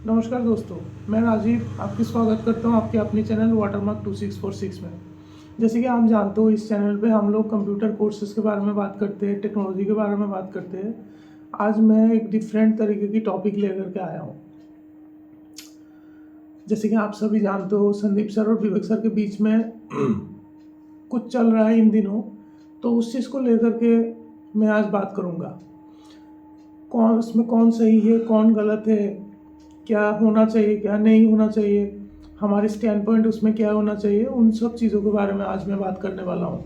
नमस्कार दोस्तों, मैं राजीव आपकी स्वागत करता हूं आपके अपने चैनल वाटरमार्क 2646 में। जैसे कि आप जानते हो, इस चैनल पे हम लोग कंप्यूटर कोर्सेज़ के बारे में बात करते हैं, टेक्नोलॉजी के बारे में बात करते हैं। आज मैं एक डिफरेंट तरीके की टॉपिक लेकर के आया हूँ। जैसे कि आप सभी जानते हो, संदीप सर और विवेक सर के बीच में कुछ चल रहा है इन दिनों, तो उस चीज़ को लेकर के मैं आज बात करूँगा। कौन सही है, कौन गलत है, क्या होना चाहिए, क्या नहीं होना चाहिए, हमारे स्टैंड पॉइंट उसमें क्या होना चाहिए, उन सब चीज़ों के बारे में आज मैं बात करने वाला हूँ।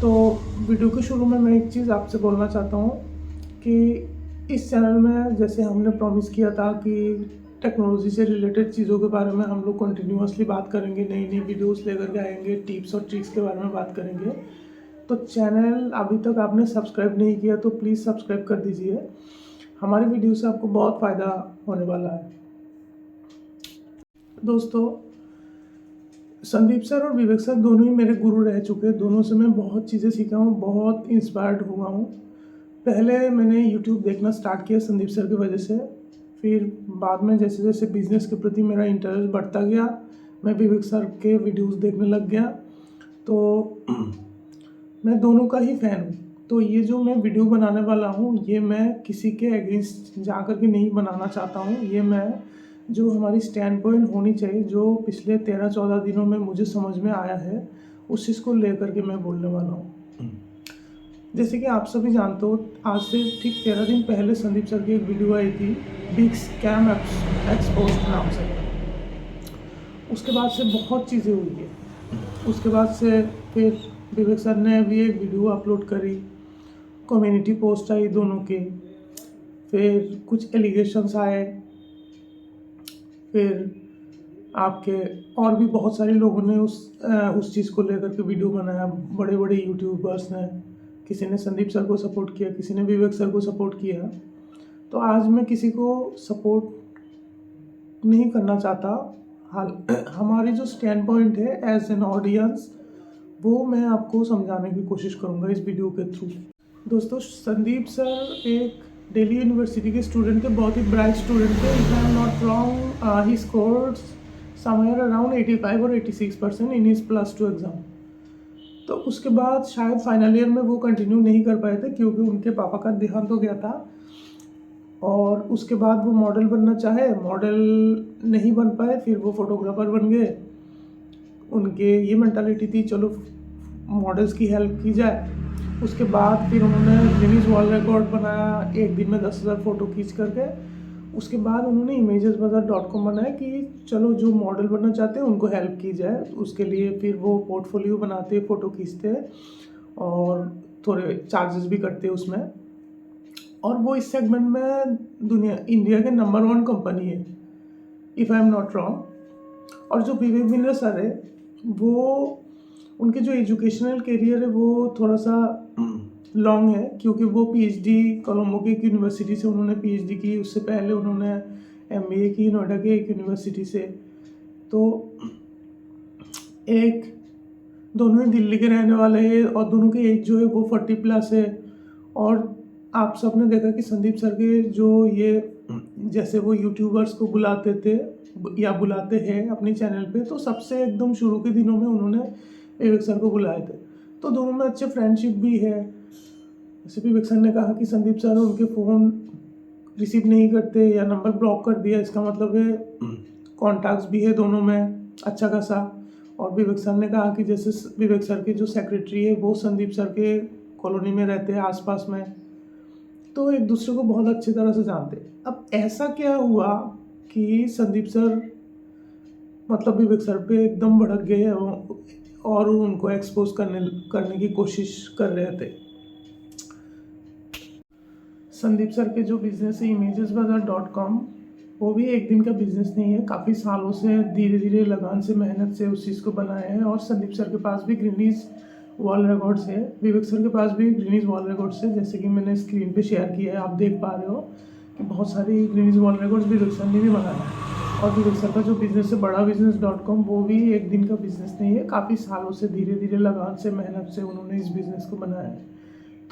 तो वीडियो के शुरू में मैं एक चीज़ आपसे बोलना चाहता हूँ कि इस चैनल में जैसे हमने प्रॉमिस किया था कि टेक्नोलॉजी से रिलेटेड चीज़ों के बारे में हम लोग कंटिन्यूअसली बात करेंगे, नई नई वीडियोस लेकर के आएंगे, टिप्स और ट्रिक्स के बारे में बात करेंगे। तो चैनल अभी तक आपने सब्सक्राइब नहीं किया तो प्लीज़ सब्सक्राइब कर दीजिए। हमारी वीडियो से आपको बहुत फ़ायदा होने वाला है। दोस्तों, संदीप सर और विवेक सर दोनों ही मेरे गुरु रह चुके हैं। दोनों से मैं बहुत चीज़ें सीखा हूँ, बहुत इंस्पायर्ड हुआ हूँ। पहले मैंने यूट्यूब देखना स्टार्ट किया संदीप सर की वजह से। फिर बाद में जैसे जैसे बिज़नेस के प्रति मेरा इंटरेस्ट बढ़ता गया, मैं विवेक सर के वीडियोस देखने लग गया। तो मैं दोनों का ही फ़ैन हूँ। तो ये जो मैं वीडियो बनाने वाला हूँ, ये मैं किसी के अगेंस्ट जाकर के नहीं बनाना चाहता हूँ। ये मैं जो हमारी स्टैंड पॉइंट होनी चाहिए, जो पिछले 13-14 दिनों में मुझे समझ में आया है, उस चीज़ को लेकर के मैं बोलने वाला हूँ। जैसे कि आप सभी जानते हो, आज से ठीक 13 दिन पहले संदीप सर की एक वीडियो आई थी, बिग स्कैम एक्सपोज्ड नाम से। उसके बाद से बहुत चीज़ें हुई है। उसके बाद से फिर विवेक सर ने भी एक वीडियो अपलोड करी, कम्युनिटी पोस्ट आई दोनों के, फिर कुछ एलिगेशंस आए, फिर आपके और भी बहुत सारे लोगों ने उस चीज़ को लेकर के वीडियो बनाया। बड़े बड़े यूट्यूबर्स ने, किसी ने संदीप सर को सपोर्ट किया, किसी ने विवेक सर को सपोर्ट किया। तो आज मैं किसी को सपोर्ट नहीं करना चाहता। हाल हमारी जो स्टैंड पॉइंट है एज एन ऑडियंस, वो मैं आपको समझाने की कोशिश करूँगा इस वीडियो के थ्रू। दोस्तों, संदीप सर एक दिल्ली यूनिवर्सिटी के स्टूडेंट थे, बहुत ही ब्राइट स्टूडेंट थे। If I am not wrong, he scored somewhere around 85 और 86% इन हिज +2 एग्ज़ाम। तो उसके बाद शायद फाइनल ईयर में वो कंटिन्यू नहीं कर पाए थे, क्योंकि उनके पापा का देहांत हो गया था। और उसके बाद वो मॉडल बनना चाहे, मॉडल नहीं बन पाए, फिर वो फोटोग्राफर बन गए। उनके ये मेंटालिटी थी, चलो मॉडल्स की हेल्प की जाए। उसके बाद फिर उन्होंने गिनीज वर्ल्ड रिकॉर्ड बनाया, एक दिन में 10,000 फ़ोटो खींच करके। उसके बाद उन्होंने imagesbazaar.com बनाया कि चलो जो मॉडल बनना चाहते हैं उनको हेल्प की जाए। उसके लिए फिर वो पोर्टफोलियो बनाते, फ़ोटो खींचते और थोड़े चार्जेस भी कटते उसमें। और वो इस सेगमेंट में इंडिया के नंबर 1 कंपनी है, if I am not wrong. और जो विवेक बिंद्रा सर है, वो उनके जो एजुकेशनल करियर है वो थोड़ा सा लॉन्ग है, क्योंकि वो पीएचडी कोलंबो की एक यूनिवर्सिटी से उन्होंने पीएचडी की। उससे पहले उन्होंने एमबीए की नोएडा की एक यूनिवर्सिटी से। तो एक दोनों ही दिल्ली के रहने वाले हैं और दोनों की एज जो है वो 40+ है। और आप सब ने देखा कि संदीप सर के जो ये जैसे वो यूट्यूबर्स को बुलाते थे या बुलाते हैं अपने चैनल पे, तो सबसे एकदम शुरू के दिनों में उन्होंने विवेक सर को बुलाए थे। तो दोनों में अच्छे फ्रेंडशिप भी है। जैसे विवेक सर ने कहा कि संदीप सर उनके फ़ोन रिसीव नहीं करते या नंबर ब्लॉक कर दिया, इसका मतलब है कॉन्टैक्ट्स भी है दोनों में अच्छा खासा। और विवेक सर ने कहा कि जैसे विवेक सर के जो सेक्रेटरी है वो संदीप सर के कॉलोनी में रहते हैं आसपास में, तो एक दूसरे को बहुत अच्छी तरह से जानते। अब ऐसा क्या हुआ कि संदीप सर मतलब विवेक सर पे एकदम भड़क गए और उनको एक्सपोज करने की कोशिश कर रहे थे। संदीप सर के जो बिज़नेस है imagesbazaar.com, वो भी एक दिन का बिज़नेस नहीं है। काफ़ी सालों से धीरे धीरे लगन से मेहनत से उस चीज़ को बनाए हैं। और संदीप सर के पास भी गिनीज वर्ल्ड रिकॉर्ड्स है, विवेक सर के पास भी गिनीज वर्ल्ड रिकॉर्ड्स है। जैसे कि मैंने स्क्रीन पे शेयर किया है, आप देख पा रहे हो कि बहुत सारी गिनीज वर्ल्ड रिकॉर्ड्स विवेक सर ने भी बनाया है। और विवेक सर का जो बिज़नेस है बड़ा बिजनेस.com, वो भी एक दिन का बिज़नेस नहीं है। काफ़ी सालों से धीरे धीरे लगन से मेहनत से उन्होंने इस बिज़नेस को बनाया है।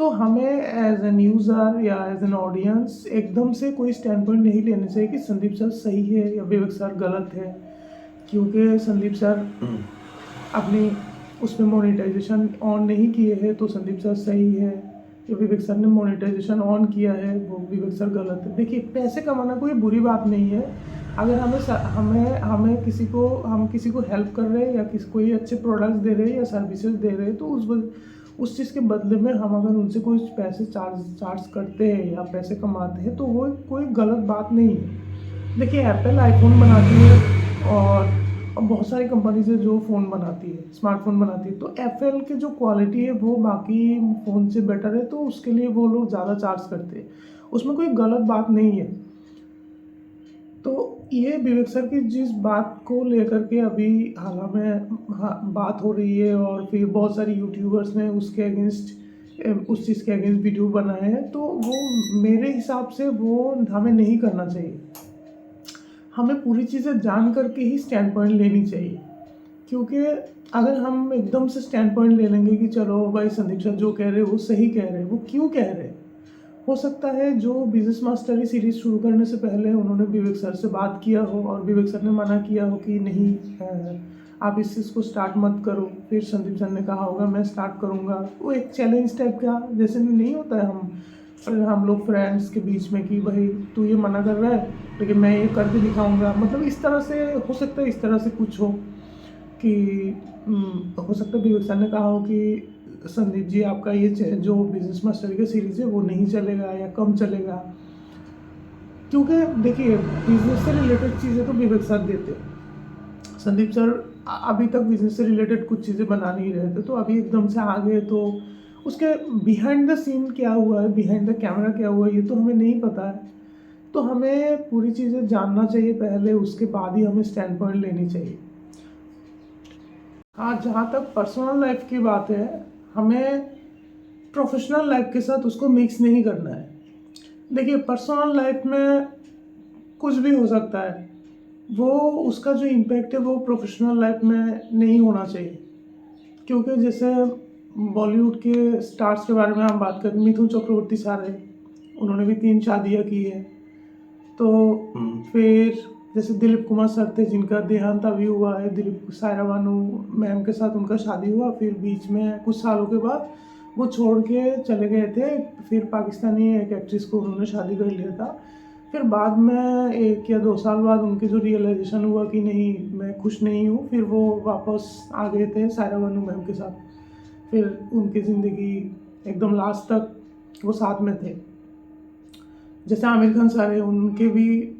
तो हमें एज एन यूज़र या एज एन ऑडियंस एकदम से कोई स्टैंड पॉइंट नहीं लेने चाहिए कि संदीप सर सही है या विवेक सर गलत है, क्योंकि संदीप सर अपनी उसमें मोनेटाइजेशन ऑन नहीं किए हैं तो संदीप सर सही है, या विवेक सर ने मोनेटाइजेशन ऑन किया है वो विवेक सर गलत है। देखिए, पैसे कमाना कोई बुरी बात नहीं है। अगर हमें किसी को हेल्प कर रहे हैं या कोई अच्छे प्रोडक्ट्स दे रहे हैं या सर्विसेज दे रहे हैं तो उस चीज़ के बदले में हम अगर उनसे कोई पैसे चार्ज करते हैं या पैसे कमाते हैं तो वो कोई गलत बात नहीं है। देखिए, एप्पल आईफोन बनाती है और बहुत सारी कंपनीज है जो फ़ोन बनाती है, स्मार्टफोन बनाती है, तो एप्पल की जो क्वालिटी है वो बाकी फ़ोन से बेटर है, तो उसके लिए वो लोग ज़्यादा चार्ज करते हैं, उसमें कोई गलत बात नहीं है। तो ये विवेक सर की जिस बात को लेकर के अभी हाल में बात हो रही है और फिर बहुत सारी यूट्यूबर्स ने उसके अगेंस्ट उस चीज़ के अगेंस्ट वीडियो बनाए हैं, तो वो मेरे हिसाब से वो हमें नहीं करना चाहिए। हमें पूरी चीज़ें जान करके ही स्टैंड पॉइंट लेनी चाहिए, क्योंकि अगर हम एकदम से स्टैंड पॉइंट ले लेंगे कि चलो भाई संदीप सर जो कह रहे हैं वो सही कह रहे हैं, वो क्यों कह रहे हैं, हो सकता है जो बिजनेस मास्टरी सीरीज़ शुरू करने से पहले उन्होंने विवेक सर से बात किया हो और विवेक सर ने मना किया हो कि नहीं आप इस चीज़ को स्टार्ट मत करो, फिर संदीप सर ने कहा होगा मैं स्टार्ट करूँगा। वो एक चैलेंज टाइप का जैसे नहीं होता है हम लोग फ्रेंड्स के बीच में कि भाई तू ये मना कर रहा है लेकिन मैं ये करके दिखाऊंगा, मतलब इस तरह से हो सकता है, इस तरह से कुछ हो कि हो सकता है विवेक सर ने कहा हो कि संदीप जी आपका ये जो बिजनेस मास्टर का सीरीज़ है वो नहीं चलेगा या कम चलेगा, क्योंकि देखिए बिजनेस से रिलेटेड चीज़ें तो विवेक सर देते, संदीप सर अभी तक बिजनेस से रिलेटेड कुछ चीज़ें बना नहीं रहे थे, तो अभी एकदम से आ गए तो उसके बिहाइंड द सीन क्या हुआ है, बिहाइंड द कैमरा क्या हुआ है, ये तो हमें नहीं पता है। तो हमें पूरी चीज़ें जानना चाहिए पहले, उसके बाद ही हमें स्टैंड पॉइंट लेनी चाहिए। हाँ, जहाँ तक पर्सनल लाइफ की बात है, हमें प्रोफेशनल लाइफ के साथ उसको मिक्स नहीं करना है। देखिए, पर्सनल लाइफ में कुछ भी हो सकता है, वो उसका जो इम्पैक्ट है वो प्रोफेशनल लाइफ में नहीं होना चाहिए, क्योंकि जैसे बॉलीवुड के स्टार्स के बारे में हम बात करें, मिथुन चक्रवर्ती सर है, उन्होंने भी 3 शादियाँ की है। तो फिर जैसे दिलीप कुमार सर थे जिनका देहांत अभी हुआ है, दिलीप सायरा बानू मैम के साथ उनका शादी हुआ, फिर बीच में कुछ सालों के बाद वो छोड़ के चले गए थे, फिर पाकिस्तानी एक एक्ट्रेस को उन्होंने शादी कर लिया था। फिर बाद में 1 या 2 साल बाद उनके जो रियलाइजेशन हुआ कि नहीं मैं खुश नहीं हूँ, फिर वो वापस आ गए थे सायरा बानू मैम के साथ, फिर उनकी ज़िंदगी एकदम लास्ट तक वो साथ में थे। जैसे आमिर खान सर है, उनके भी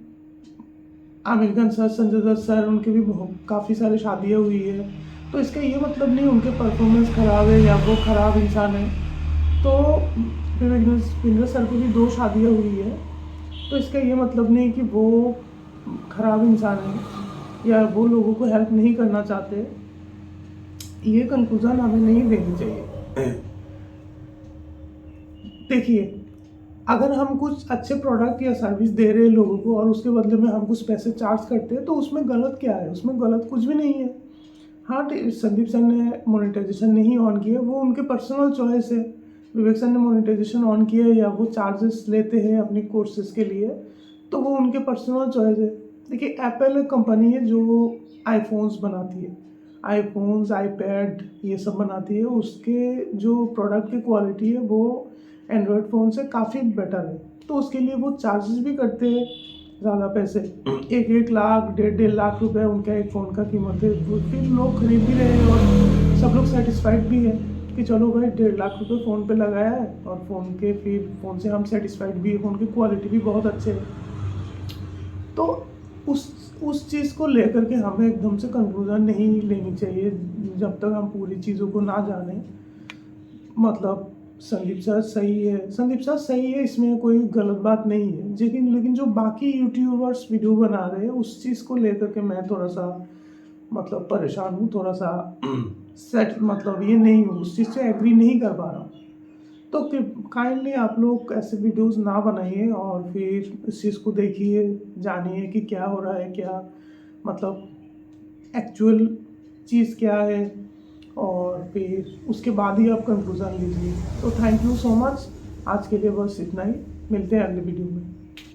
आमिर खान सर, संजय दत्त सर, उनके भी काफ़ी सारी शादियाँ हुई है, तो इसका ये मतलब नहीं उनके परफॉर्मेंस ख़राब है या वो ख़राब इंसान है। तो विवेक सर की भी 2 शादियाँ हुई है, तो इसका ये मतलब नहीं कि वो ख़राब इंसान है या वो लोगों को हेल्प नहीं करना चाहते, ये कंक्लूज़न हमें नहीं देनी चाहिए। देखिए, अगर हम कुछ अच्छे प्रोडक्ट या सर्विस दे रहे हैं लोगों को और उसके बदले में हम कुछ पैसे चार्ज करते हैं तो उसमें गलत क्या है, उसमें गलत कुछ भी नहीं है। हाँ, संदीप सर ने मोनेटाइजेशन नहीं ऑन किया, वो उनके पर्सनल चॉइस है। विवेक सर ने मोनेटाइजेशन ऑन किया या वो चार्जेस लेते हैं अपनी कोर्सेज के लिए, तो वो उनके पर्सनल चॉइस है। देखिए, एप्पल एक कंपनी है जो आईफोन्स बनाती है, आईफोन्स, आईपैड ये सब बनाती है, उसके जो प्रोडक्ट की क्वालिटी है वो एंड्रॉयड फ़ोन से काफ़ी बेटर है, तो उसके लिए वो चार्जेस भी करते हैं ज़्यादा पैसे, 1-1 लाख 1.5 लाख रुपए उनका एक फ़ोन का कीमत है, तो फिर लोग खरीद भी रहे हैं और सब लोग सेटिस्फाइड भी है कि चलो भाई 1.5 लाख रुपए फ़ोन पे लगाया है और फ़ोन से हम सेटिस्फाइड भी है, फ़ोन की क्वालिटी भी बहुत अच्छे है। तो उस चीज़ को लेकर के हमें एकदम से कंक्लूजन नहीं लेनी चाहिए जब तक हम पूरी चीज़ों को ना जाने। मतलब संदीप सर सही है, इसमें कोई गलत बात नहीं है, लेकिन जो बाकी यूट्यूबर्स वीडियो बना रहे हैं उस चीज़ को लेकर के मैं थोड़ा सा मतलब परेशान हूँ, थोड़ा सा सेट मतलब ये नहीं हूँ, उस चीज़ से एग्री नहीं कर पा रहा हूँ। तो काइंडली आप लोग ऐसे वीडियोस ना बनाइए और फिर इस चीज़ को देखिए, जानिए कि क्या हो रहा है, क्या मतलब एक्चुअल चीज़ क्या है, और फिर उसके बाद ही आप कंक्लूज़न लीजिए। तो थैंक यू सो मच, आज के लिए बस इतना ही, मिलते हैं अगले वीडियो में।